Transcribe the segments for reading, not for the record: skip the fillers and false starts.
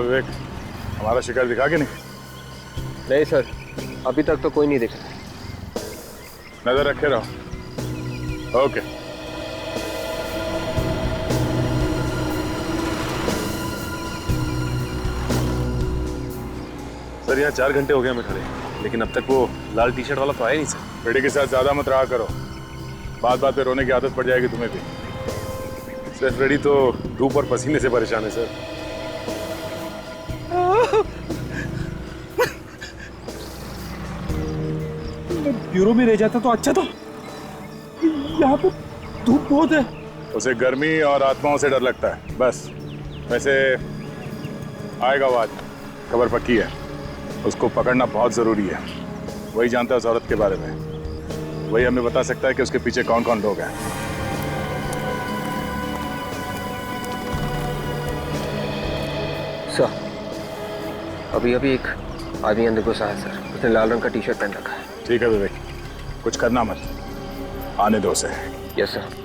विवेक, हमारा शिकार दिखा कि नहीं? नहीं सर, अभी तक तो कोई नहीं दिखा। नजर रखे रहो। ओके। सर यहाँ 4 घंटे हो गए हमें खड़े, लेकिन अब तक वो लाल टी शर्ट वाला तो आया नहीं सर। बेटे के साथ ज्यादा मत रहा करो, बात बात पे रोने की आदत पड़ जाएगी तुम्हें भी। सर फ्रेडी तो धूप और पसीने से परेशान है सर। ब्यूरो में रह जाता तो अच्छा था, यहाँ पे धूप बहुत है। उसे गर्मी और आत्माओं से डर लगता है बस। वैसे आएगा वो आज, खबर पक्की है। उसको पकड़ना बहुत जरूरी है। वही जानता है उस औरत के बारे में, वही हमें बता सकता है कि उसके पीछे कौन कौन लोग हैं। सर, अभी एक आदमी अंदर घुसा है सर। उसने लाल रंग का टी शर्ट पहन रखा है। ठीक है विवेक, कुछ करना मत, आने दो उसे। Yes sir.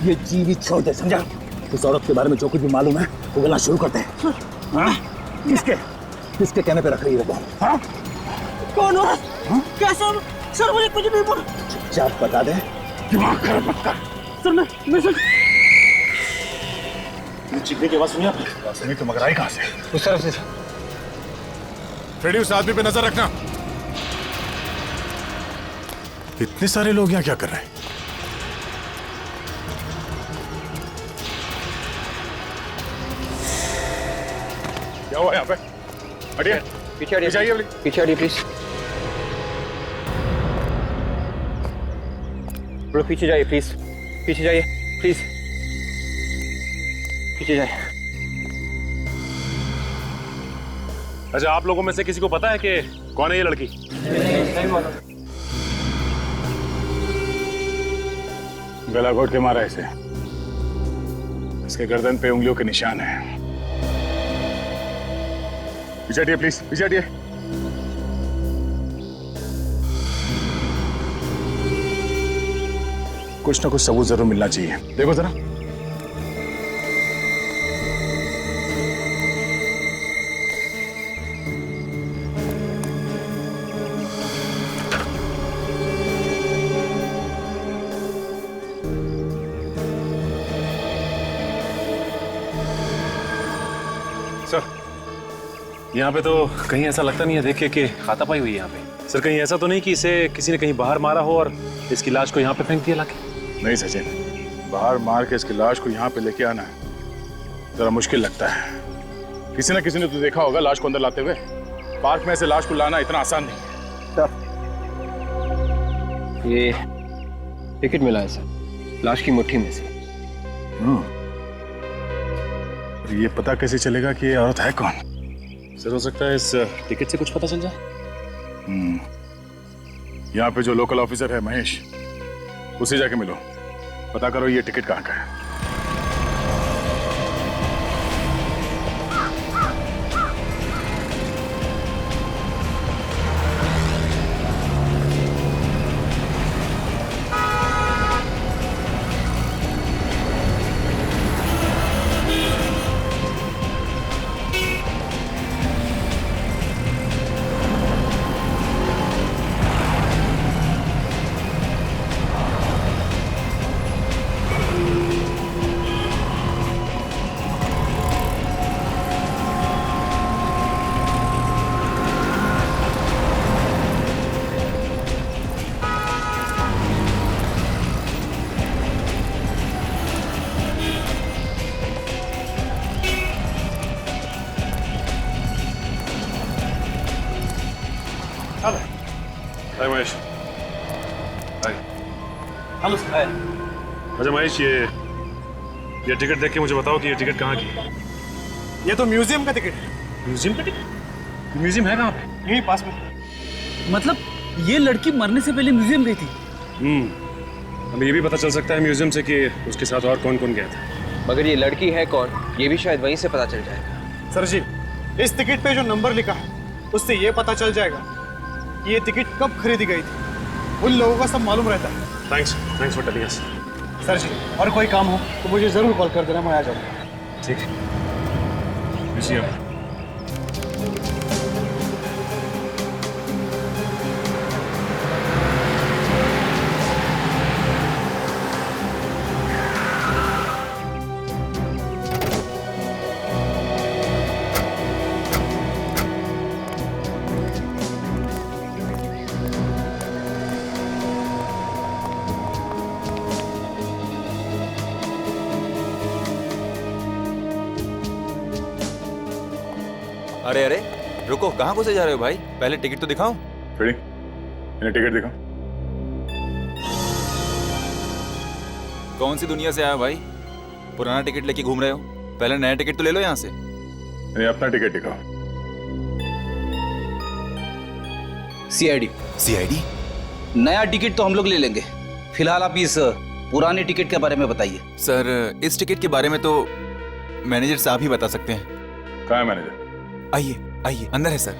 ये जीवित छोड़ दे, समझा? उस औरत के बारे में जो कुछ भी मालूम है वो गलना शुरू करते हैं। हाँ? किसके कहने पे रख रही है वो? हाँ? कौन औरत? क्या सर मुझे कुछ नहीं बोल। चुपचाप बता दे, दिमाग खराब मत कर। सर मैं सर चिकने की आवाज सुनिए आपने? सुनी तो मगर आई कहाँ से? उस तरफ से। फ्रेडी, उस आदमी पे नजर रखना। इतने सारे लोग यहाँ क्या कर रहे हैं? क्या हुआ यहाँ पे? हटिए, पीछे हटिए, पीछे हटिए प्लीज। लोग पीछे जाइए प्लीज, पीछे जाइए प्लीज, पीछे जाइए। अच्छा, आप लोगों में से किसी को पता है कि कौन है ये लड़की? नहीं मालूम। गला घोट के मारा इसे। इसके गर्दन पे उंगलियों के निशान हैं। पीछे हटिए प्लीज, पीछे हटिए। कुछ ना कुछ सबूत जरूर मिलना चाहिए, देखो जरा। सर, यहाँ पे तो कहीं ऐसा लगता नहीं है देख के कि हाथापाई हुई है यहाँ पे। सर, कहीं ऐसा तो नहीं कि इसे किसी ने कहीं बाहर मारा हो और इसकी लाश को यहाँ पे फेंक दिया लाके? नहीं सचिन, बाहर मार के इसकी लाश को यहाँ पे लेके आना जरा मुश्किल लगता है। किसी ना किसी ने तो देखा होगा लाश को अंदर लाते हुए। पार्क में ऐसे लाश को लाना इतना आसान नहीं है। सर, ये टिकट मिला है सर, लाश की मुट्ठी में से। ये पता कैसे चलेगा कि ये औरत है कौन? सर, हो सकता है इस टिकट से कुछ पता चल जाए। यहाँ पे जो लोकल ऑफिसर है महेश, उसे जाके मिलो, पता करो ये टिकट कहाँ का है। Hi Mahesh. Hi. Hello sir. अच्छा महेश, ये टिकट देख के मुझे बताओ कि ये टिकट कहाँ की है? ये तो म्यूजियम का टिकट है। म्यूजियम का टिकट? म्यूजियम है कहाँ पे? यहीं पास में। मतलब ये लड़की मरने से पहले म्यूजियम गई थी? हमें ये भी पता चल सकता है म्यूजियम से कि उसके साथ और कौन कौन गया था। मगर ये लड़की है कौन, ये भी शायद वहीं से पता चल जाएगा। सर जी, इस टिकट पे जो नंबर लिखा है उससे ये पता चल जाएगा कि ये टिकट कब खरीदी गई थी। उन लोगों का सब मालूम रहता है। Thanks for telling us. Sir ji, और कोई काम हो तो मुझे जरूर कॉल कर देना, मैं आ जाऊंगा। ठीक है। म्यूजियम। अरे अरे रुको, कहाँ घुसे जा रहे हो भाई? पहले टिकट तो दिखाओ। फिर इन्हें टिकट दिखाओ। कौन सी दुनिया से आए हो भाई? पुराना टिकट लेके घूम रहे हो? पहले नया टिकट तो ले लो यहाँ से। इन्हें अपना टिकट दिखाओ। सीआईडी। सीआईडी? नया टिकट तो हम लोग ले लेंगे, फिलहाल आप इस पुराने टिकट के बारे में बताइए। सर इस टिकट के बारे में तो मैनेजर साहब ही बता सकते हैं। कहाँ है मैनेजर? आइए आइए, अंदर है सर।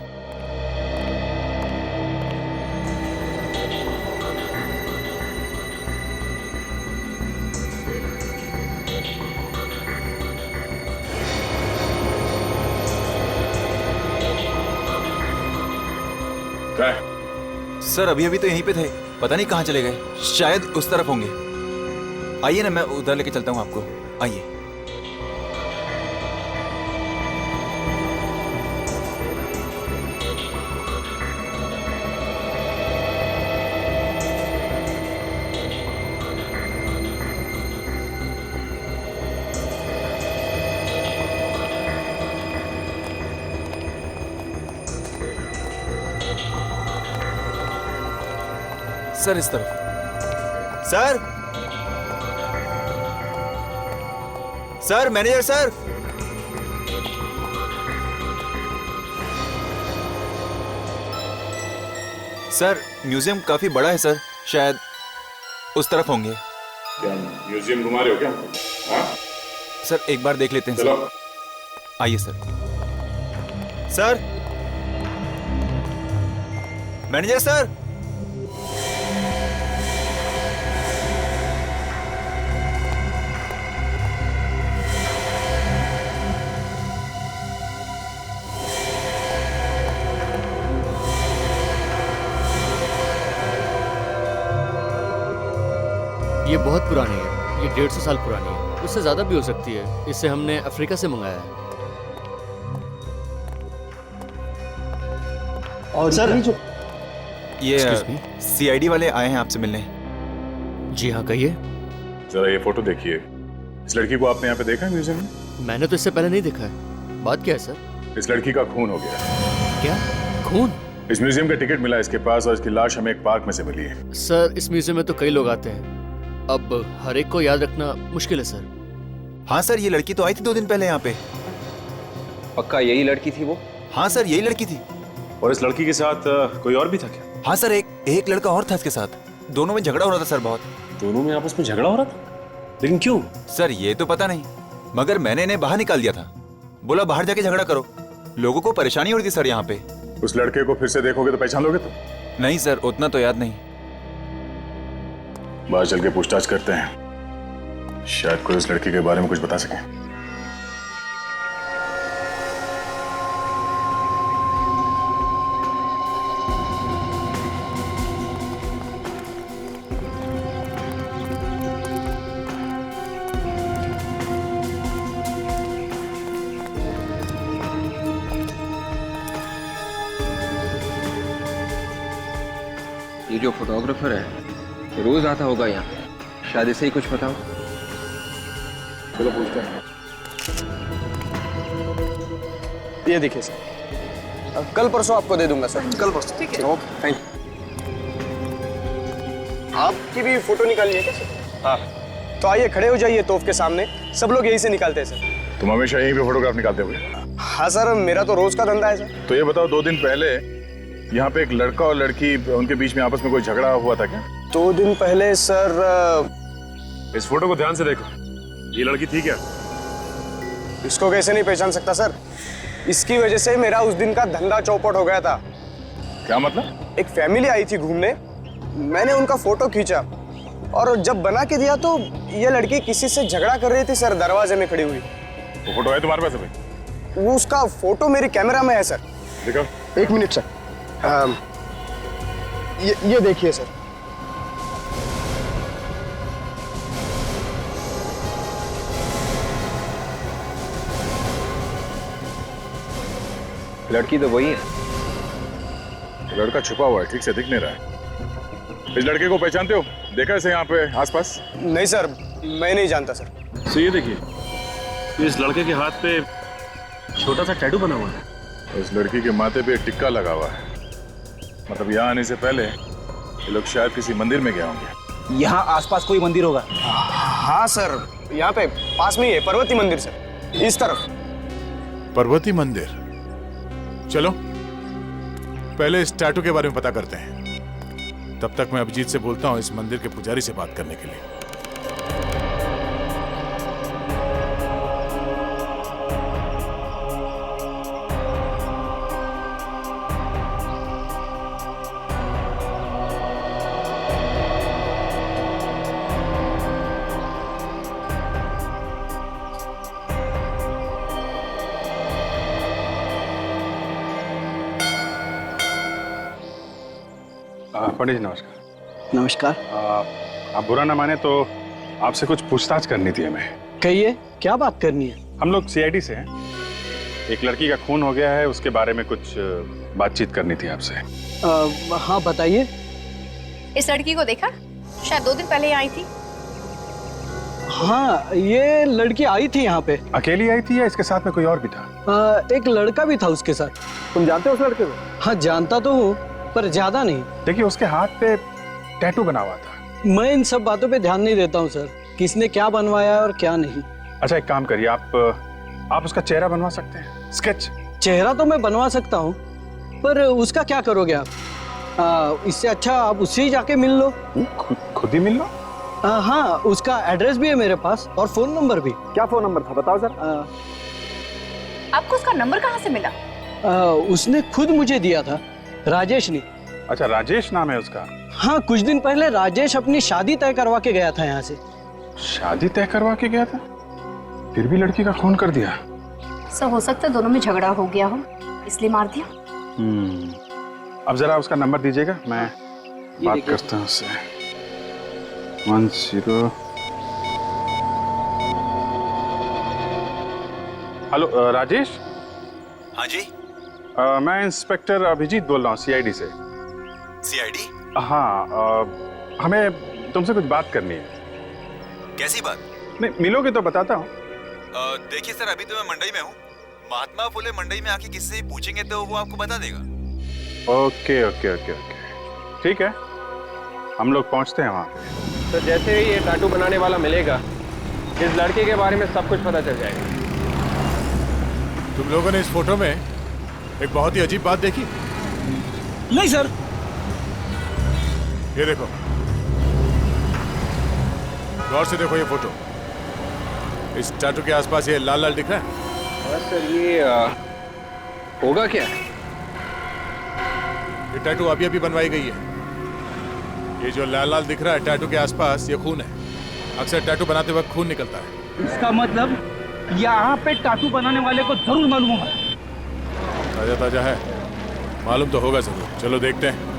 क्या है? सर अभी अभी तो यहीं पे थे, पता नहीं कहाँ चले गए, शायद उस तरफ होंगे। आइए ना, मैं उधर लेके चलता हूँ आपको। आइए। सर इस तरफ। Sir sir manager sir. Sir museum काफी बड़ा है सर, शायद उस तरफ होंगे। क्या म्यूजियम घुमा रहे हो क्या? हाँ? सर एक बार देख लेते हैं चलो। सर। आइए सर। Sir manager sir. ये बहुत पुरानी है, ये 150 साल पुरानी है, उससे ज़्यादा भी हो सकती है। इसे हमने अफ्रीका से मंगाया है। और सर ये Excuse me? सीआईडी वाले आए हैं आपसे मिलने। जी हाँ, कहिए। जरा ये फोटो देखिए। इस लड़की को आपने यहाँ पे देखा है म्यूजियम में? मैंने तो इससे पहले नहीं देखा है। बात क्या है सर? इस लड़की का खून हो गया। क्या खून? इस म्यूजियम का टिकट मिला इसके पास और इसकी लाश हमें एक पार्क में से मिली है। सर इस म्यूजियम में तो कई लोग आते हैं, अब हर एक को याद रखना मुश्किल है सर। हाँ सर, ये लड़की तो आई थी 2 दिन पहले यहाँ पे। पक्का यही लड़की थी वो? हाँ सर, यही लड़की थी। और इस लड़की के साथ कोई और भी था क्या? हाँ सर, एक लड़का और था इसके साथ। दोनों में झगड़ा हो रहा था सर, बहुत। दोनों में आपस में झगड़ा हो रहा था? लेकिन क्यों? सर ये तो पता नहीं, मगर मैंने इन्हें बाहर निकाल दिया था। बोला बाहर जाके झगड़ा करो, लोगों को परेशानी हो रही थी सर यहाँ पे। उस लड़के को फिर से देखोगे तो पहचान लोगे तुम? नहीं सर, उतना तो याद नहीं। बाहर चल के पूछताछ करते हैं, शायद कोई उस लड़की के बारे में कुछ बता सके। ये जो फोटोग्राफर है रोज आता होगा यहाँ, शायद इसे ही कुछ पता हो। चलो पूछते हैं। ये देखिए सर, कल परसों आपको दे दूंगा सर। कल परसों? ठीक है। Okay, thank you. आपकी भी फोटो निकालनी है क्या सर? हाँ। तो आइए खड़े हो जाइए तोफ के सामने, सब लोग यहीं से निकालते हैं सर। तुम हमेशा यहीं पे फोटोग्राफ निकालते हुए? हाँ सर, मेरा तो रोज का धंधा है सर। तो ये बताओ, 2 दिन पहले यहाँ पे एक लड़का और लड़की, उनके बीच में आपस में कोई झगड़ा हुआ था क्या? 2 दिन पहले सर। इस फोटो को ध्यान से देखो, ये लड़की थी क्या? इसको कैसे नहीं पहचान सकता सर, इसकी वजह से मेरा उस दिन का धंधा चौपट हो गया था। क्या मतलब? एक फैमिली आई थी घूमने, मैंने उनका फोटो खींचा और जब बना के दिया तो ये लड़की किसी से झगड़ा कर रही थी सर, दरवाजे में खड़ी हुई। वो फोटो है तुम्हारे पास अभी? वो उसका फोटो मेरी कैमरा में है सर। देखो। 1 मिनट सर। ये देखिए सर। लड़की तो वही है। लड़का छुपा हुआ है, ठीक से दिख नहीं रहा है। इस लड़के को पहचानते हो? देखा इसे यहाँ पे आसपास? नहीं सर, मैं नहीं जानता सर। तो ये देखिए, इस लड़के के हाथ पे छोटा सा टैटू बना हुआ है। उस लड़की के माथे पे एक टिक्का लगा हुआ है। मतलब यहाँ आने से पहले ये लोग शायद किसी मंदिर में गए होंगे। यहाँ आसपास कोई मंदिर होगा? हाँ सर, यहाँ पे पास में ही है पर्वती मंदिर सर, इस तरफ। पर्वती मंदिर? चलो पहले इस टैटू के बारे में पता करते हैं। तब तक मैं अभिजीत से बोलता हूँ इस मंदिर के पुजारी से बात करने के लिए। पंडित जी नमस्कार। नमस्कार। आप बुरा ना माने तो आपसे कुछ पूछताछ करनी थी हमें। कहिए, क्या बात करनी है? हम लोग सीआईडी से हैं। एक लड़की का खून हो गया है, उसके बारे में कुछ बातचीत करनी थी आपसे। हाँ बताइए। इस लड़की को देखा? शायद 2 दिन पहले आई थी। हाँ, ये लड़की आई थी यहाँ पे। अकेली आई थी या इसके साथ में कोई और भी था? एक लड़का भी था उसके साथ। तुम जानते हो उस लड़के को? हाँ जानता तो हूँ, पर ज्यादा नहीं। देखिए उसके हाथ पे टैटू बना हुआ था। मैं इन सब बातों पे ध्यान नहीं देता हूँ सर, किसने क्या बनवाया और क्या नहीं। अच्छा एक काम करिए, आप उसका चेहरा बनवा सकते हैं, स्केच। चेहरा तो मैं बनवा सकता हूँ, पर उसका क्या करोगे आप? इससे अच्छा आप उससे ही जाके मिल लो। खुद ही मिल लो? हाँ, उसका एड्रेस भी है मेरे पास और फोन नंबर भी। क्या फोन नंबर था बताओ सर। आपको उसका नंबर कहाँ से मिला? उसने खुद मुझे दिया था, राजेश ने। अच्छा राजेश नाम है उसका? हाँ, कुछ दिन पहले राजेश अपनी शादी तय करवा के गया था यहाँ से। शादी तय करवा के गया था, फिर भी लड़की का खून कर दिया? सर हो सकता है दोनों में झगड़ा हो गया हो, इसलिए मार दिया। अब जरा उसका नंबर दीजिएगा, मैं बात करता हूँ उससे। 10। हेलो राजेश। हाँ जी। मैं इंस्पेक्टर अभिजीत बोल रहा हूँ सीआईडी से। सीआईडी? हाँ, हमें तुमसे कुछ बात करनी है। कैसी बात? नहीं मिलोगे तो बताता हूँ। देखिए सर, अभी तो मैं मंडई में हूँ। महात्मा फुले मंडई में आके किसी से पूछेंगे तो वो आपको बता देगा। ओके ओके ओके ओके, ठीक है, हम लोग पहुँचते हैं वहाँ पे। तो जैसे ही ये टैटू बनाने वाला मिलेगा, इस लड़के के बारे में सब कुछ पता चल जाएगा। तुम लोगों ने इस फोटो में एक बहुत ही अजीब बात देखी? नहीं सर। ये देखो, गौर से देखो ये फोटो। इस टैटू के आसपास ये लाल लाल दिख रहा है? बस सर, ये होगा क्या? ये टैटू अभी अभी बनवाई गई है। ये जो लाल लाल दिख रहा है टैटू के आसपास, ये खून है। अक्सर टैटू बनाते वक्त खून निकलता है। इसका मतलब यहाँ पे टैटू बनाने वाले को जरूर मालूम होगा। ताजा ताजा है, मालूम तो होगा जरूर। चलो देखते हैं।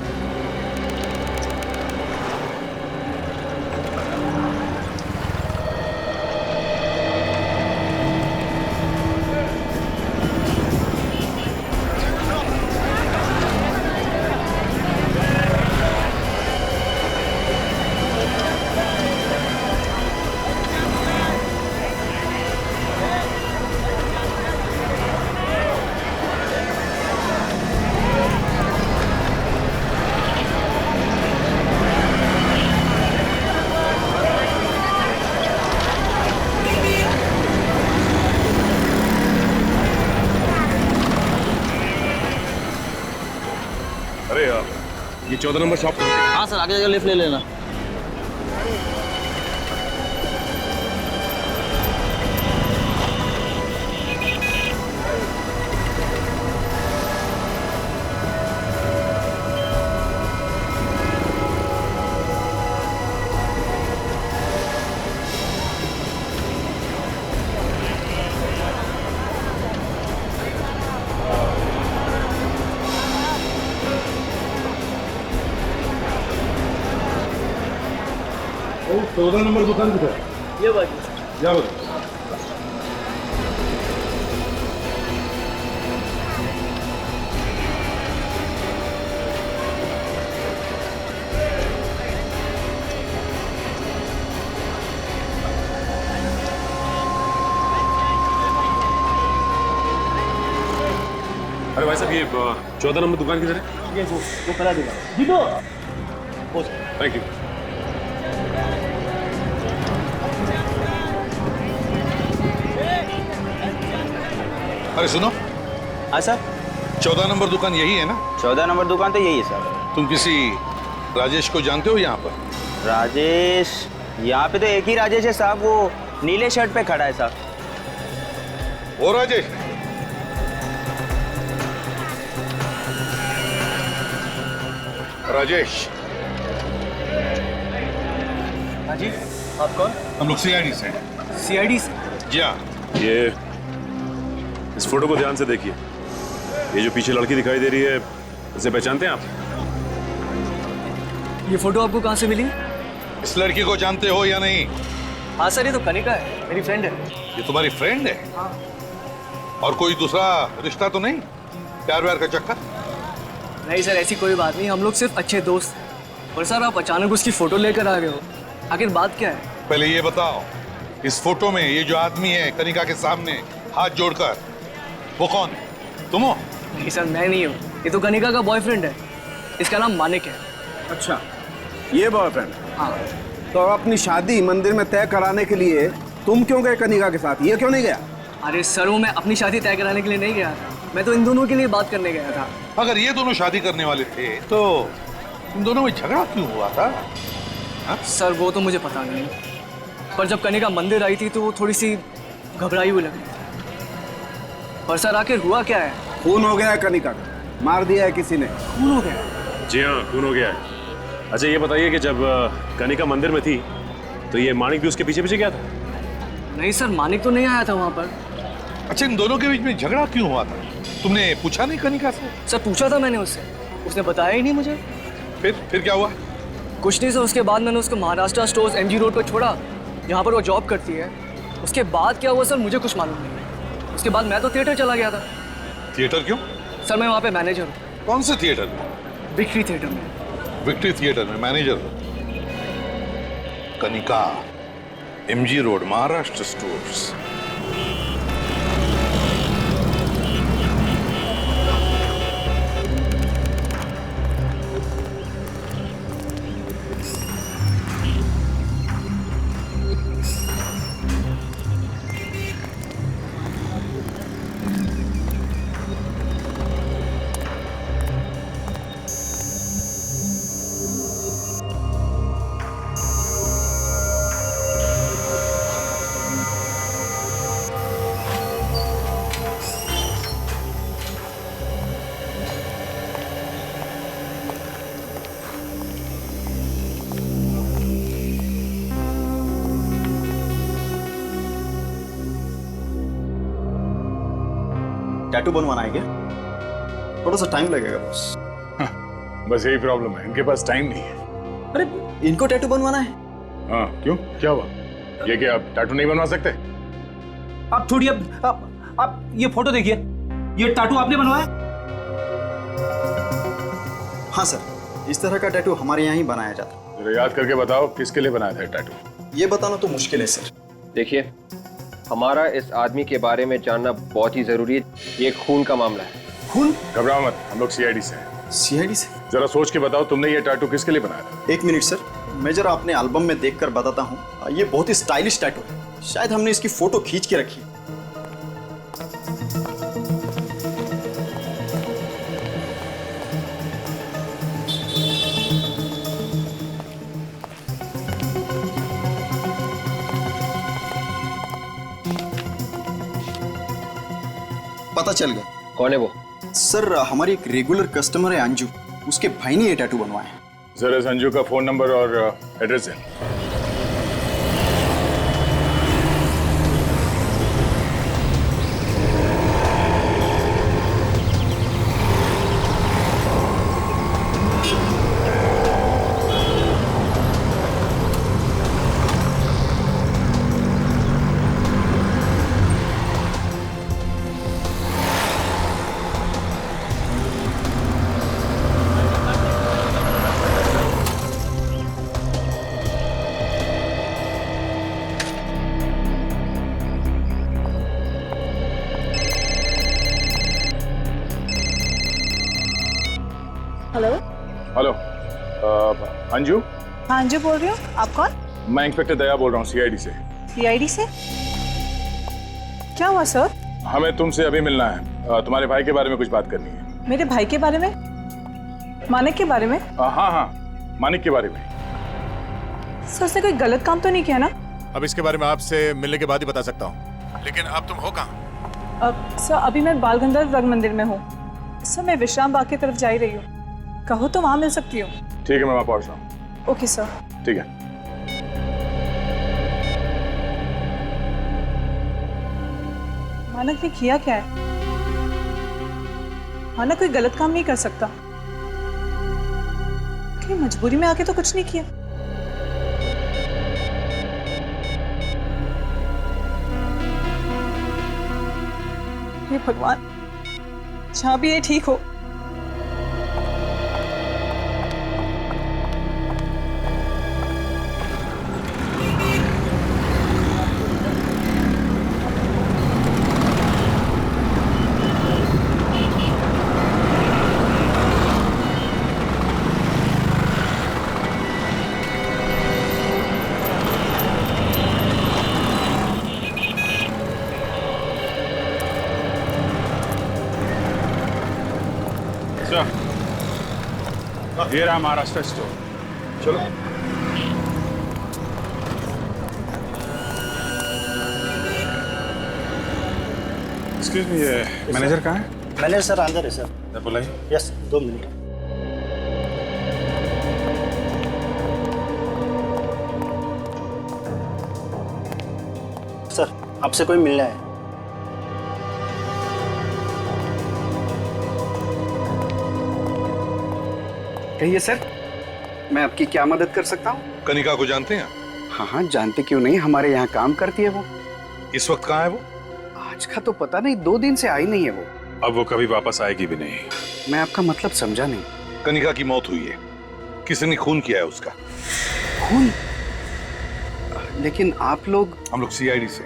14 नंबर शॉप। हाँ सर, आगे जाकर लिफ्ट ले लेना। ओ 14 नंबर दुकान किधर है? ये बात जाओ। अरे भाई साहब, ये 14 नंबर दुकान किधर है? ये वो करा देगा। जीतो। Thank you. अरे सुनो, हाँ सर। 14 नंबर दुकान यही है ना? 14 नंबर दुकान तो यही है सर। तुम किसी राजेश को जानते हो यहाँ पर? राजेश? यहाँ पे तो एक ही राजेश है साहब, वो नीले शर्ट पे खड़ा है साहब। वो राजेश? राजेश। हाँ जी, आप कौन? हम लोग सीआईडी से। सीआईडी से? जी हाँ। ये इस फोटो को ध्यान से देखिए। ये जो पीछे लड़की दिखाई दे रही है, इसे पहचानते हैं आप? ये फोटो आपको कहाँ से मिली? इस लड़की को जानते हो या नहीं? हाँ सर, ये तो कनिका है, मेरी फ्रेंड है। ये तुम्हारी फ्रेंड है? हाँ। और कोई दूसरा रिश्ता तो नहीं? प्यार व्यार का चक्कर? नहीं सर, ऐसी कोई बात नहीं, हम लोग सिर्फ अच्छे दोस्त हैं। और सर, आप अचानक उसकी फोटो लेकर आ गए हो, आखिर बात क्या है? पहले ये बताओ, इस फोटो में ये जो आदमी है कनिका के सामने हाथ जोड़कर, वो कौन है? तुम हो? नहीं सर, मैं नहीं हूँ, ये तो कनिका का बॉयफ्रेंड है। इसका नाम मानिक है। अच्छा, ये बॉयफ्रेंड? हाँ। तो अपनी शादी मंदिर में तय कराने के लिए तुम क्यों गए कनिका के साथ, ये क्यों नहीं गया? अरे सर, वो मैं अपनी शादी तय कराने के लिए नहीं गया था, मैं तो इन दोनों के लिए बात करने गया था। अगर ये दोनों शादी करने वाले थे तो इन दोनों में झगड़ा क्यों हुआ था? हा? सर, वो तो मुझे पता नहीं, पर जब कनिका मंदिर आई थी तो वो थोड़ी सी घबराई हुई लगी। पर सर, आखिर हुआ क्या है? खून हो गया है कनिका का, मार दिया है किसी ने। खून हो गया? जी हाँ, खून हो गया है। अच्छा, ये बताइए कि जब कनिका मंदिर में थी तो ये मानिक भी उसके पीछे पीछे गया था? नहीं सर, मानिक तो नहीं आया था वहाँ पर। अच्छा, इन दोनों के बीच में झगड़ा क्यों हुआ था? तुमने पूछा नहीं कनिका से? सर, पूछा था मैंने उससे, उसने बताया ही नहीं मुझे। फिर क्या हुआ? कुछ नहीं सर, उसके बाद मैंने उसको महाराष्ट्र स्टोर्स एमजी रोड पर छोड़ा, जहाँ पर वो जॉब करती है। उसके बाद क्या हुआ सर, मुझे कुछ मालूम नहीं। उसके बाद मैं तो थिएटर चला गया था। थिएटर क्यों? सर, मैं वहाँ पे मैनेजर हूँ। कौन से थिएटर में? विक्ट्री थिएटर में। विक्ट्री थिएटर में मैनेजर हो? Kanika, MG road, Maharashtra stores. Tattoo बनवाना है क्या? थोड़ा सा टाइम लगेगा बस। बस यही प्रॉब्लम है, इनके पास टाइम नहीं है। अरे इनको टैटू बनवाना है? हाँ, क्यों, क्या हुआ? ये क्या आप टैटू नहीं बनवा सकते? आप थोड़ी आप ये फोटो देखिए, ये टैटू आपने बनवाया? हाँ सर, इस तरह का टैटू हमारे यहाँ ही बनाया जाता है। जरा याद करके बताओ किसके लिए बनाया था टैटू? ये बताना तो मुश्किल है सर। देखिए, हमारा इस आदमी के बारे में जानना बहुत ही जरूरी है। ये खून का मामला है। खून? घबराओ मत, हम लोग सीआईडी से हैं। सीआईडी से? जरा सोच के बताओ, तुमने ये टैटू किसके लिए बनाया था? एक मिनट सर, मैं जरा अपने एल्बम में देखकर बताता हूँ। ये बहुत ही स्टाइलिश टैटू है, शायद हमने इसकी फोटो खींच के रखी है। पता चल गया। कौन है वो? सर हमारी एक रेगुलर कस्टमर है अंजू, उसके भाई ने ये टैटू बनवाया है। जरा संजू का फोन नंबर और एड्रेस है। हेलो। हेलो अंजू। हाँ अंजू बोल रही हूँ, आप कौन? मैं इंस्पेक्टर दया बोल रहा हूँ सीआईडी से। सीआईडी से? क्या हुआ सर? हमें तुमसे अभी मिलना है, तुम्हारे भाई के बारे में कुछ बात करनी है। मेरे भाई के बारे में? मानिक के बारे में? हाँ हाँ, मानिक के बारे में। सर उसने कोई गलत काम तो नहीं किया ना? अब इसके बारे में आपसे मिलने के बाद ही बता सकता हूँ, लेकिन अब तुम हो कहाँ? सर अभी मैं बाल गंधर्व रंग मंदिर में हूँ। सर मैं विश्राम बाग की तरफ जा ही रही हूँ, कहो तो वहाँ मिल सकती हूँ। ठीक है, मैं वहाँ पहुँच रहा हूँ। Okay sir. ठीक है। मानक ने किया क्या है? मानक कोई गलत काम नहीं कर सकता। कहीं मजबूरी में आके तो कुछ नहीं किया। हे भगवान, जहाँ भी ये ठीक हो। ये रहा महाराष्ट्र स्टोर। चलो। एक्सक्यूज मी, ये मैनेजर कहाँ है? मैनेजर सर अंदर है सर। बुलाइए। Yes, 2 minute. सर आपसे कोई मिलना है। कहिए सर, मैं आपकी क्या मदद कर सकता हूँ? कनिका को जानते हैं? हाँ हाँ जानते क्यों नहीं, हमारे यहाँ काम करती है वो। इस वक्त कहाँ है वो? आज का तो पता नहीं, 2 दिन से आई नहीं है वो। अब वो कभी वापस आएगी भी नहीं। मैं आपका मतलब समझा नहीं। कनिका की मौत हुई है, किसी ने खून किया है उसका। खून? लेकिन आप लोग? हम लोग सीआईडी से।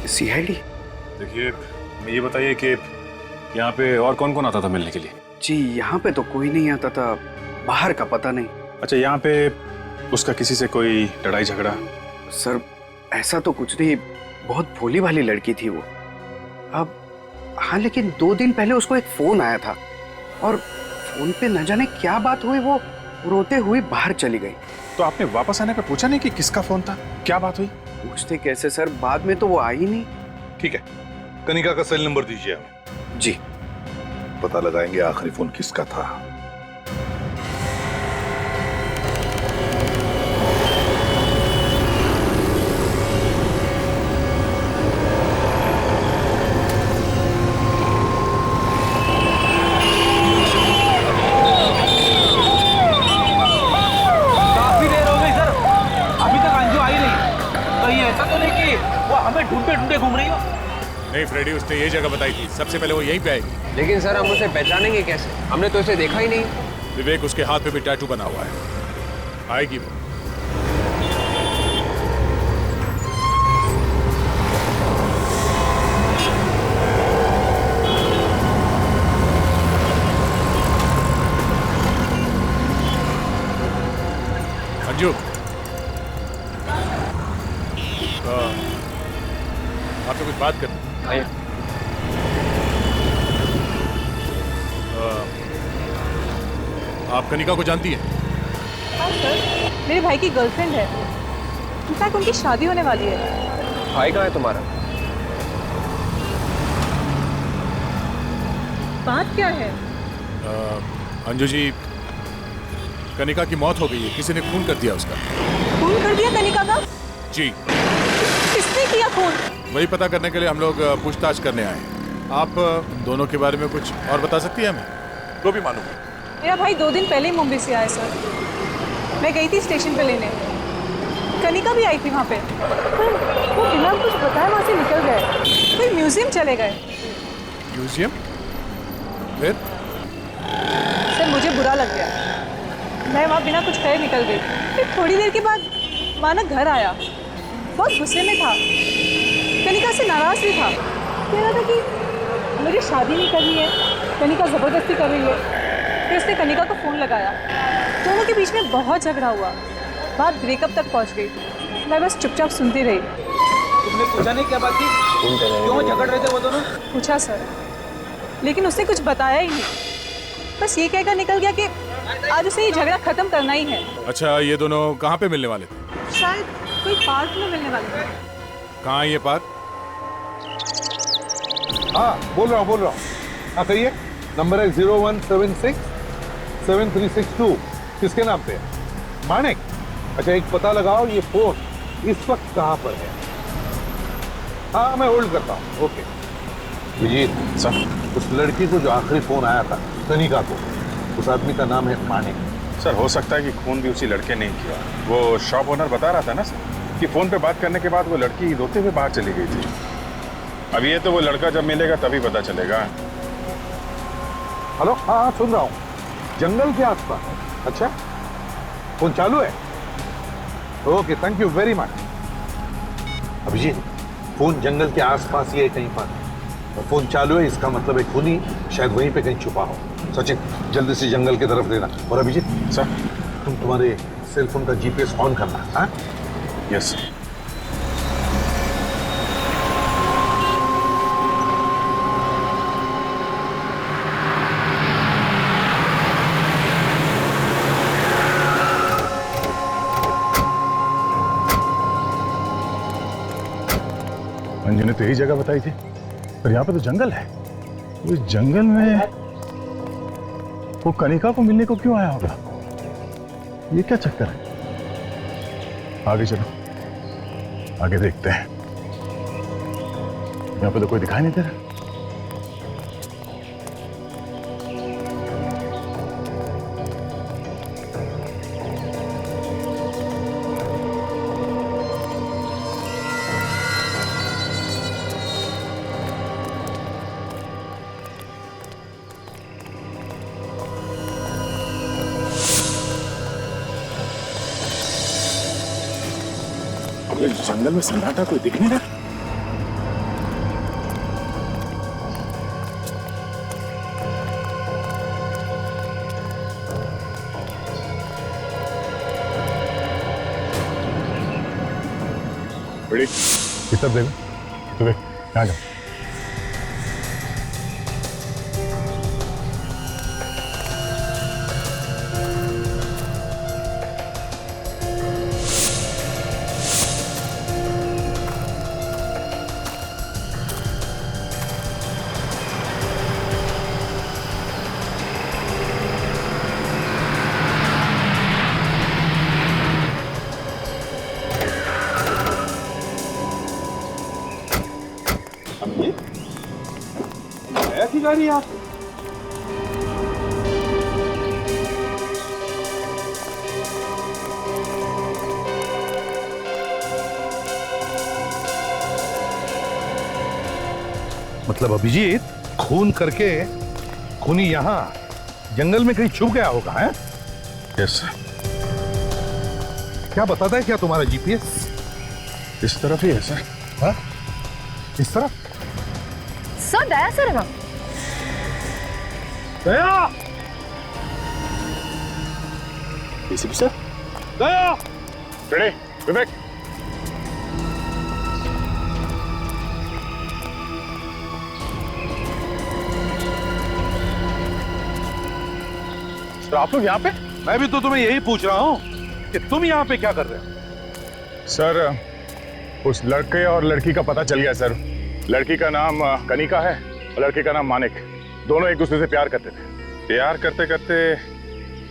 सीआईडी? देखिए ये बताइए कि यहाँ पे और कौन कौन आता था मिलने के लिए? जी यहाँ पे तो कोई नहीं आता था, बाहर का पता नहीं। अच्छा, यहाँ पे उसका किसी से कोई लड़ाई झगड़ा? सर ऐसा तो कुछ नहीं, बहुत भोली भाली लड़की थी वो। अब हाँ, लेकिन 2 दिन पहले उसको एक फोन आया था और फोन पे न जाने क्या बात हुई, वो रोते हुए बाहर चली गई। तो आपने वापस आने पे पूछा नहीं कि किसका फोन था, क्या बात हुई? पूछते कैसे सर, बाद में तो वो आई ही नहीं। ठीक है, कनिका का सेल नंबर दीजिए हमें। जी। पता लगाएंगे आखिरी फोन किसका था। काफी देर हो गई सर, अभी तक अंजू आई नहीं। कहीं ऐसा तो नहीं कि वो हमें ढूंढते ढूंढते घूम रही हो? नहीं फ्रेडी, उसने ये जगह बताई थी, सबसे पहले वो यहीं पे आएगी। लेकिन सर हम उसे पहचानेंगे कैसे? हमने तो इसे देखा ही नहीं। विवेक, उसके हाथ पे भी टैटू बना हुआ है, आएगी वो। अंजू, आपसे कुछ बात करनी। आप कनिका को जानती हैं? हाँ सर, मेरे भाई की गर्लफ्रेंड है। इनफैक्ट उनकी शादी होने वाली है। भाई कहाँ है तुम्हारा? बात क्या है? अंजू जी, कनिका की मौत हो गई है, किसी ने खून कर दिया उसका। खून कर दिया कनिका का? जी। किसने किया खून? वही पता करने के लिए हम लोग पूछताछ करने आए हैं। आप दोनों के बारे में कुछ और बता सकती हैं हमें? तो भी मालूम है। मेरा भाई 2 दिन पहले ही मुंबई से आया सर। मैं गई थी स्टेशन पे लेने, कनिका भी आई थी वहाँ पे, वो बिना कुछ बताए वहाँ से निकल गए, कोई म्यूजियम चले गए। म्यूजियम? फिर? सर मुझे बुरा लग गया, मैं वहाँ बिना कुछ कहे निकल गई। फिर थोड़ी देर के बाद माना घर आया, बहुत गुस्से में था, कनिका से नाराज भी था, कह रहा था कि मुझे शादी नहीं करनी है, कनिका ज़बरदस्ती कर रही है। फिर उसने कनिका को फ़ोन लगाया, दोनों के बीच में बहुत झगड़ा हुआ, बात ब्रेकअप तक पहुंच गई। मैं बस चुपचाप सुनती रही। तुमने पूछा नहीं क्या बात थी? क्यों झगड़ रहे थे वो दोनों? पूछा सर, लेकिन उसने कुछ बताया ही नहीं, बस ये कहकर निकल गया कि आज उसे ये झगड़ा खत्म करना ही है। अच्छा, ये दोनों कहाँ पे मिलने वाले थे? शायद कोई पार्क में मिलने वाले थे। कहाँ है ये पार्क? हाँ, बोल रहा हूँ। हाँ सही है, नंबर है 0176 7362। किसके नाम पे है? मानिक। अच्छा, एक पता लगाओ, ये फोन इस वक्त कहाँ पर है? हाँ, मैं होल्ड करता हूँ। ओके विजीत सर, उस लड़की को जो आखिरी फोन आया था कनिका को, उस आदमी का नाम है मानिक। सर हो सकता है कि खून भी उसी लड़के ने ही किया। वो शॉप ओनर बता रहा था ना सर कि फोन पे बात करने के बाद वो लड़की रोते हुए बाहर चली गई थी। अब ये तो वो लड़का जब मिलेगा तभी पता चलेगा। हेलो, हाँ सुन रहा हूँ। जंगल के आसपास? अच्छा, फोन चालू है? Okay, thank you very much. Abhijeet, phone जंगल के आसपास ही है कहीं पर, और फोन चालू है, इसका मतलब एक खूनी शायद वहीं पे कहीं छुपा हो। सचिन, जल्दी से जंगल की तरफ देना। और अभिजीत सर, तुम्हारे सेल फोन का जीपीएस ऑन करना। हाँ यस सर। अंजू ने तो यही जगह बताई थी, पर यहाँ पे तो जंगल है। उस जंगल में वो कनिका को मिलने को क्यों आया होगा? ये क्या चक्कर है? आगे चलो, आगे देखते हैं। यहाँ पे तो कोई दिखाई नहीं दे रहा। जंगल में सन्नाटा, कोई दिख नहीं रहा। बड़ी कितना देगा तुम्हें? कहाँ जाओ? ऐसी गाड़ी आप? मतलब अभिजीत, खून करके खूनी यहाँ जंगल में कहीं छुप गया होगा, है? यस। क्या बताता है क्या तुम्हारा जीपीएस? इस तरफ ही है सर। हाँ? इस तरफ? सर दया सर है ना? Daya! ACP sir? Daya! Ready, Vivek. Sir आप लोग यहाँ पे? मैं भी तो तुम्हें यही पूछ रहा हूँ कि तुम यहाँ पे क्या कर रहे हो? सर, उस लड़के और लड़की का पता चल गया सर। लड़की का नाम कनिका है और लड़के का नाम मानिक। दोनों एक दूसरे से प्यार करते थे। प्यार करते करते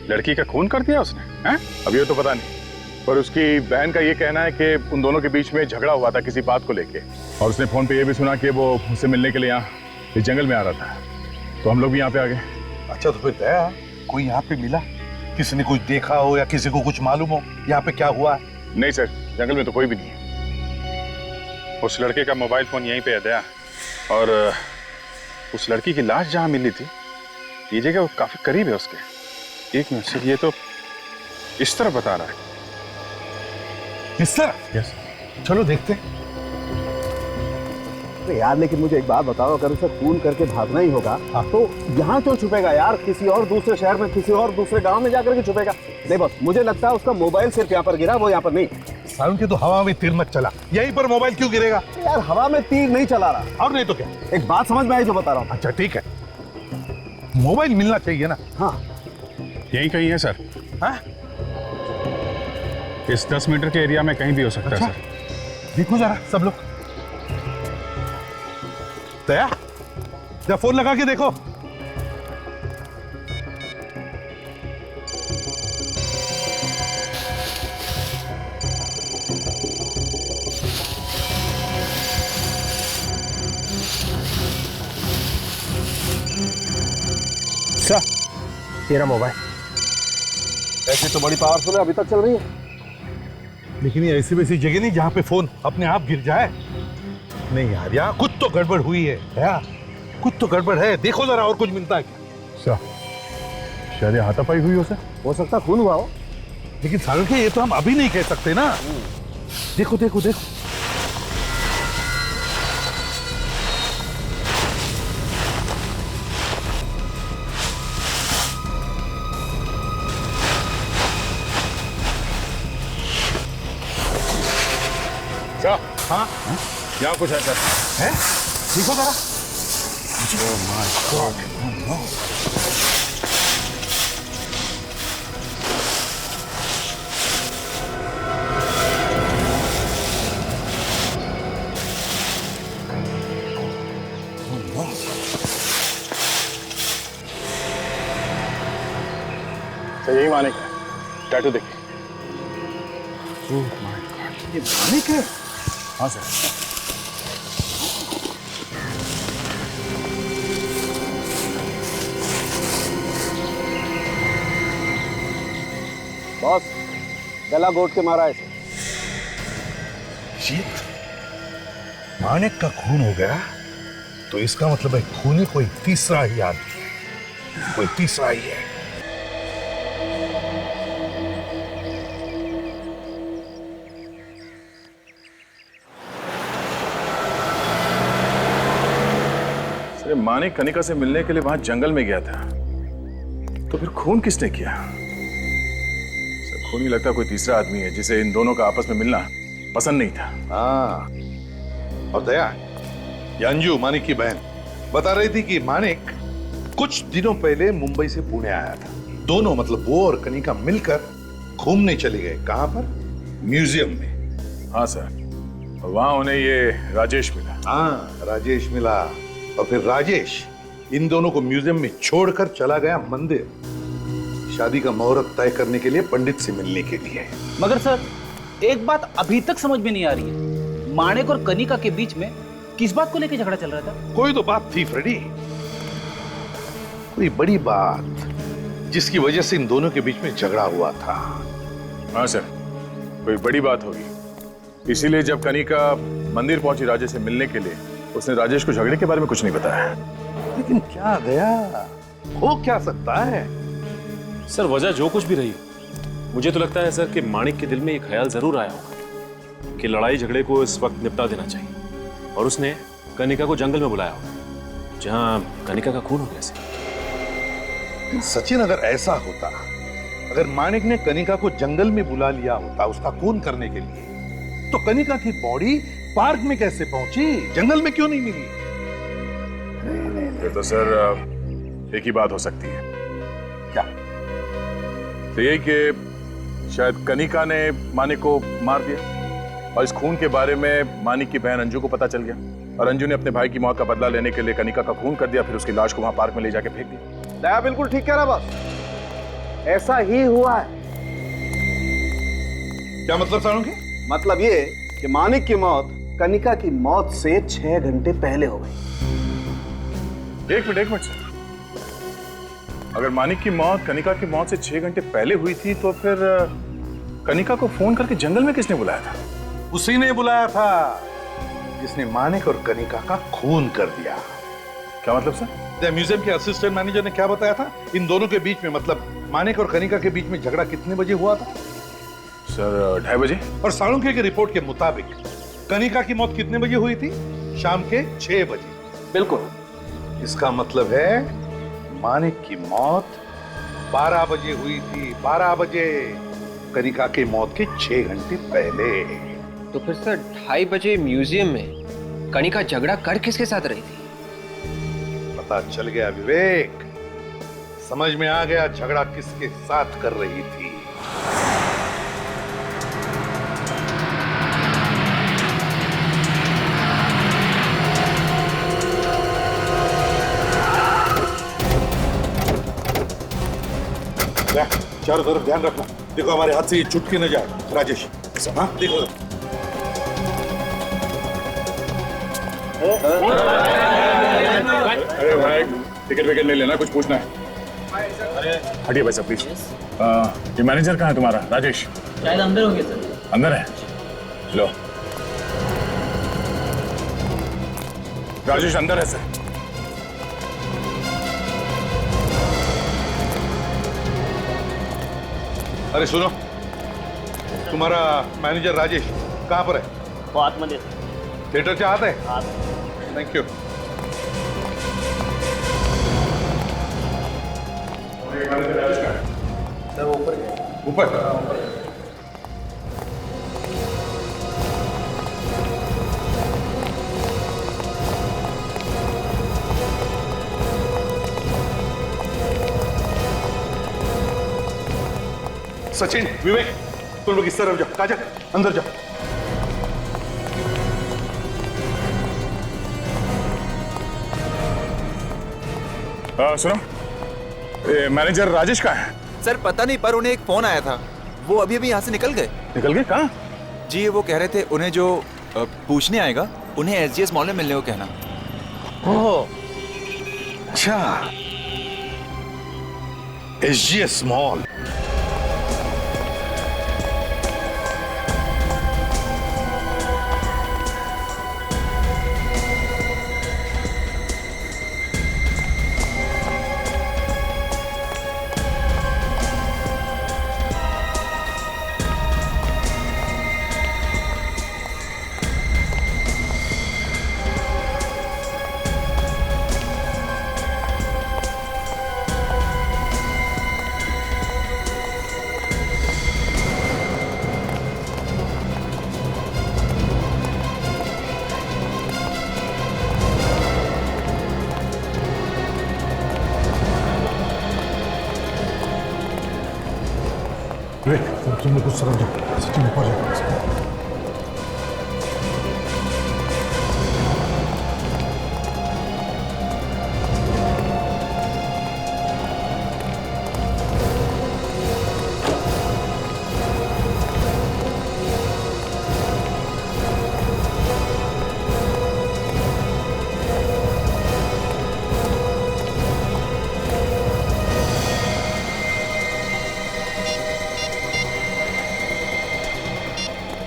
लड़की का खून कर दिया उसने, हैं? अब ये तो पता नहीं, पर उसकी बहन का ये कहना है कि उन दोनों के बीच में झगड़ा हुआ था किसी बात को लेके, और उसने फोन पे ये भी सुना कि वो उससे मिलने के लिए यहाँ इस जंगल में आ रहा था, तो हम लोग भी यहाँ पे आ गए। अच्छा, तो फिर दया कोई यहाँ पे मिला? किसी ने कुछ देखा हो या किसी को कुछ मालूम हो यहाँ पे क्या हुआ? नहीं सर, जंगल में तो कोई भी नहीं है। उस लड़के का मोबाइल फोन यहीं पे है दया, और उस लड़की की लाश जहाँ मिली थी ये जगह काफी करीब है उसके। एक मिनट सर, ये तो इस तरफ बता रहा है। इस तरफ? यस। चलो देखते। अरे यार, लेकिन मुझे एक बात बताओ, अगर उसे खून करके भागना ही होगा तो यहाँ क्यों छुपेगा यार? किसी और दूसरे शहर में, किसी और दूसरे गांव में जाकर के छुपेगा। नहीं बस, मुझे लगता है उसका मोबाइल सिर्फ यहाँ पर गिरा, वो यहाँ पर नहीं। साउंड के तो हवा में तीर मत चला, यहीं पर मोबाइल क्यों गिरेगा? यार हवा में तीर नहीं चला रहा। और नहीं तो क्या? एक बात समझ में आई जो बता रहा हूँ। अच्छा ठीक है, मोबाइल मिलना चाहिए ना। हाँ यहीं कहीं है सर। हाँ? इस 10 मीटर के एरिया में कहीं भी हो सकता अच्छा? है सर। देखो जरा सब लोग। दया, जरा फोन लगा के देखो। अच्छा, तेरा मोबाइल ऐसे तो बड़ी पावरफुल है, अभी तक चल रही है। लेकिन ये ऐसी वैसी जगह नहीं जहाँ पे फोन अपने आप गिर जाए। नहीं यार, यहाँ कुछ तो गड़बड़ हुई है। यार कुछ तो गड़बड़ है, देखो जरा और कुछ मिलता है क्या? शायद हाथापाई हुई हो सकता खून हुआ हो। लेकिन सारुण के ये तो हम अभी नहीं कह सकते ना। देखो देखो देखो। हाँ, यहाँ कुछ है सर। है? देखो जरा। Oh my God. Oh no. यही मानिक है, टैटू देखिए। ओह माय गॉड, ये मानिक है? हाँ सर। बॉस, गला घोट के मारा है। मानिक का खून हो गया तो इसका मतलब है खूनी कोई तीसरा ही आदमी, कोई तीसरा ही है। सर, मानिक कनिका से मिलने के लिए वहां जंगल में गया था, तो फिर खून किसने किया? सर, खून ही लगता कोई तीसरा आदमी है जिसे इन दोनों का आपस में मिलना पसंद नहीं था। हाँ, और दया, ये अंजू मानिक की बहन बता रही थी कि मानिक कुछ दिनों पहले मुंबई से पुणे आया था। दोनों मतलब वो और कनिका मिलकर घूमने चले गए। कहां पर? म्यूजियम में। हाँ सर, और वहां उन्हें ये राजेश मिला। हाँ, राजेश मिला, और फिर राजेश इन दोनों को म्यूजियम में छोड़कर चला गया मंदिर, शादी का मुहूर्त तय करने के लिए, पंडित से मिलने के लिए। मगर सर, एक बात अभी तक समझ में नहीं आ रही है, माणिक और कनिका के बीच में किस बात को लेकर झगड़ा चल रहा था? कोई तो बात थी फ्रेडी, कोई बड़ी बात जिसकी वजह से इन दोनों के बीच में झगड़ा हुआ था। हाँ सर, कोई बड़ी बात होगी, इसीलिए जब कनिका मंदिर पहुंची राजेश से मिलने के लिए, उसने राजेश को झगड़े के बारे में कुछ नहीं बताया। लेकिन क्या दया, हो क्या सकता है? सर, वजह जो कुछ भी रही हो, मुझे तो लगता है सर कि माणिक के दिल में एक ख्याल जरूर आया होगा कि लड़ाई झगड़े को इस वक्त निपटा देना चाहिए, और उसने कनिका को जंगल में बुलाया होगा जहां कनिका का खून हो गया। सचिन, अगर ऐसा होता, अगर माणिक ने कनिका को जंगल में बुला लिया होता उसका खून करने के लिए, तो कनिका की बॉडी पार्क में कैसे पहुंची, जंगल में क्यों नहीं मिली? फिर तो सर एक ही बात हो सकती है। क्या? तो यही कि शायद कनिका ने मानिक को मार दिया, और इस खून के बारे में मानिक की बहन अंजू को पता चल गया, और अंजू ने अपने भाई की मौत का बदला लेने के लिए कनिका का खून कर दिया, फिर उसकी लाश को वहां पार्क में ले जाके फेंक दिया। दया बिल्कुल ठीक कह रहा बॉस, ऐसा ही हुआ है। क्या मतलब सालुंखे? मतलब ये कि मानिक की मौत कनिका की मौत से 6 घंटे पहले हो गई। एक मिनट सर, अगर मानिक की मौत कनिका की मौत से 6 घंटे पहले हुई थी तो फिर कनिका को फोन करके जंगल में किसने बुलाया था? उसी ने बुलाया था जिसने मानिक और कनिका का खून कर दिया। क्या मतलब सर? म्यूजियम के असिस्टेंट मैनेजर ने क्या बताया था इन दोनों के बीच में, मतलब मानिक और कनिका के बीच में झगड़ा कितने बजे हुआ था? सर 2:30 बजे। और सालुंखे की रिपोर्ट के मुताबिक कनिका की मौत कितने बजे हुई थी? शाम के 6 बजे। बिल्कुल। इसका मतलब है मानिक की मौत 12 बजे हुई थी। 12 बजे, कनिका की मौत के 6 घंटे पहले। तो फिर सर 2:30 बजे म्यूजियम में कनिका झगड़ा कर किसके साथ रही थी? पता चल गया विवेक, समझ में आ गया झगड़ा किसके साथ कर रही थी। चारों तरफ ध्यान रखना, देखो हमारे हाथ से ये छूट के न जाए। राजेश, हाँ देखो। अरे भाई टिकट विकेट नहीं लेना, कुछ पूछना है? हटिए भाई साहब प्लीज। ये मैनेजर कहाँ है तुम्हारा? राजेश शायद अंदर होंगे सर। अंदर है? लो, राजेश अंदर है सर। अरे सुनो, तुम्हारा मैनेजर राजेश कहाँ पर है? वो आत्मदे थिएटर चाहते हैं? Thank you. सर वो ऊपर गए। ऊपर? सचिन, विवेक, तुम लोग इस तरफ जाओ। काजल, अंदर जाओ। सुनो, मैनेजर राजेश कहाँ है? सर पता नहीं, पर उन्हें एक फोन आया था, वो अभी अभी यहाँ से निकल गए। निकल गए? कहाँ? जी वो कह रहे थे उन्हें जो पूछने आएगा उन्हें SGS मॉल में मिलने को कहना। ओह अच्छा, SGS मॉल। तुम लोग कुछ तरफ जाओ, सचिन ऊपर जाओ।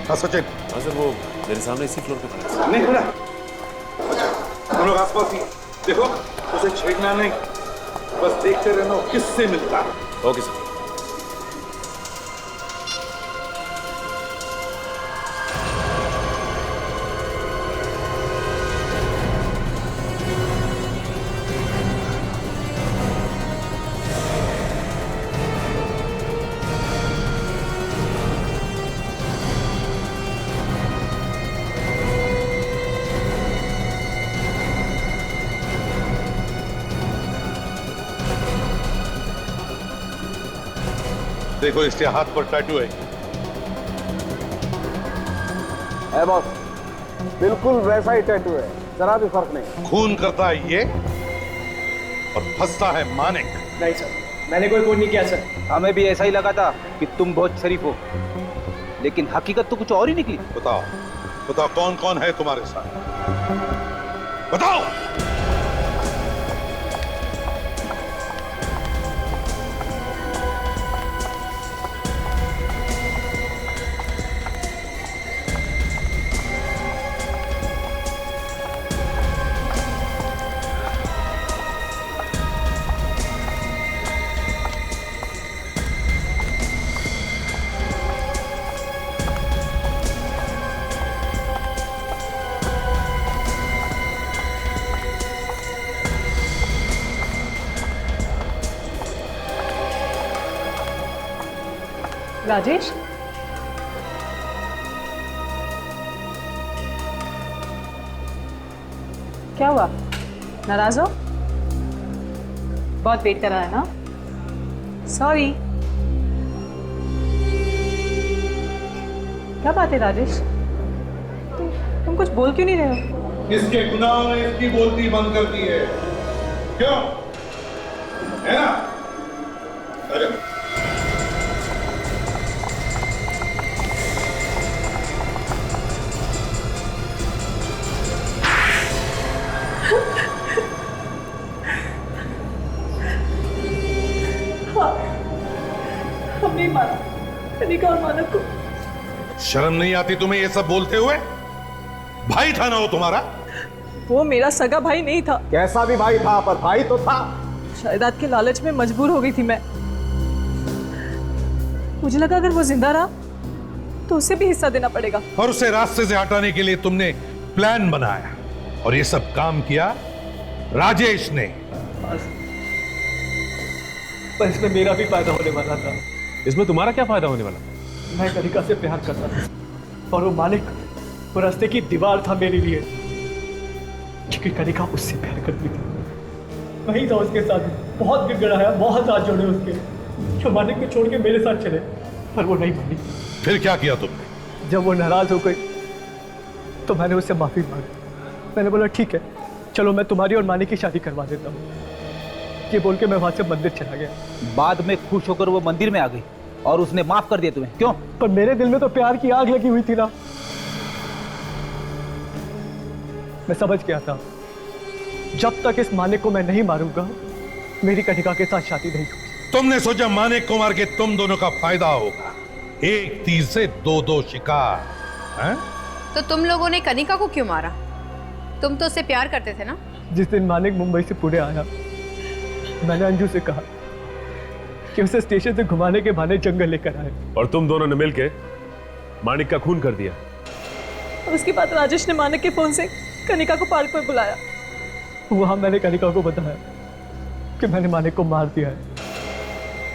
हाँ सचिन। हाँ सर, वो मेरे सामने इसी फ्लोर पे खड़ा है। नहीं खड़ा, हम लोग आसपास ही देखो, उसे छेड़ना नहीं, बस देखते रहना किससे मिलता है। Okay sir. देखो इसके हाथ पर टैटू है। बॉस, बिल्कुल वैसा ही टैटू है जरा भी फर्क नहीं। खून करता है ये और फंसता है मानिक। नहीं सर, मैंने कोई खून नहीं किया सर। हमें भी ऐसा ही लगा था कि तुम बहुत शरीफ हो, लेकिन हकीकत तो कुछ और ही निकली। बताओ बताओ कौन कौन है तुम्हारे साथ, बताओ। राजेश, क्या हुआ? नाराज हो? बहुत वेट कर रहा है ना? सॉरी। क्या बात है राजेश? तुम कुछ बोल क्यों नहीं रहे हो? इसके गुनाह ने इसकी बोलती बंद कर दी है, क्यों? है ना? अरे हम नहीं माना कनिका और मानव को। शर्म नहीं आती तुम्हें ये सब बोलते हुए? भाई था ना वो तुम्हारा? वो मेरा सगा भाई नहीं था। कैसा भी भाई था, पर भाई तो था। जायदाद के लालच में मजबूर हो गई थी मैं। मुझे लगा अगर वो जिंदा रहा तो उसे भी हिस्सा देना पड़ेगा। और उसे रास्ते से हटाने के लिए तुमने प्लान बनाया और ये सब काम किया राजेश ने। पर इसमें मेरा भी फायदा होने वाला था। इसमें तुम्हारा क्या फायदा होने वाला? मैं कनिका से प्यार करता था और वो मालिक वो रास्ते की दीवार था मेरे लिए, क्योंकि कनिका उससे प्यार करती थी। वही था उसके साथ, बहुत गिड़गिड़ाया, बहुत हाथ जोड़े उसके, जो मालिक को छोड़ के मेरे साथ चले, पर वो नहीं मानी। फिर क्या किया तुमने? जब वो नाराज हो गई तो मैंने उससे माफी मांगी। मैंने बोला ठीक है, चलो मैं तुम्हारी और मानी की शादी करवा देता हूँ। ये बोल के मैं वहां से मंदिर चला गया। बाद में खुश होकर वो मंदिर में आ गई और उसने माफ कर दिया तुम्हें, क्यों? पर मेरे दिल में तो प्यार की आग लगी हुई थी ना। मैं समझ गया था जब तक इस मानिक को मैं नहीं मारूंगा मेरी कनिका के साथ शादी नहीं होगी। तुमने सोचा मानिक को मार के तुम दोनों का फायदा होगा, एक तीर से दो शिकार, हैं? तो तुम लोगों ने कनिका को क्यों मारा? तुम तो उससे प्यार करते थे ना? जिस दिन मानिक मुंबई से पुणे आया, मैंने अंजू से कहा कि उसे स्टेशन से घुमाने के बहाने जंगल लेकर आए, और तुम दोनों ने मिलकर मानिक का खून कर दिया। उसके बाद राजेश ने मानिक के फोन से कनिका को पार्क पर बुलाया। वहां मैंने कनिका को बताया कि मैंने मानिक को मार दिया है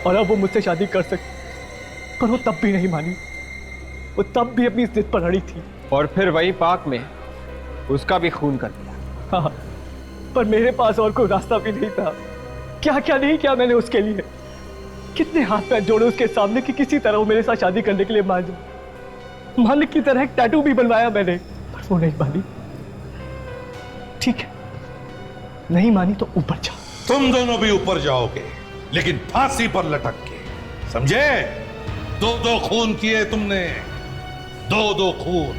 और अब वो मुझसे शादी कर सकती, पर वो तब भी नहीं मानी। वो तब भी अपनी जिद पर अड़ी थी। और फिर वही पार्क में उसका भी खून कर दिया। हाँ, पर मेरे पास और कोई रास्ता भी नहीं था। क्या क्या नहीं किया मैंने उसके लिए, कितने हाथ पैर जोड़े उसके सामने कि किसी तरह वो मेरे साथ शादी करने के लिए मान जाए। मालिक की तरह एक टैटू भी बनवाया मैंने, पर वो नहीं मानी। ठीक है, नहीं मानी तो ऊपर जा। तुम दोनों भी ऊपर जाओगे, लेकिन फांसी पर लटक के, समझे? दो खून किए तुमने, दो खून।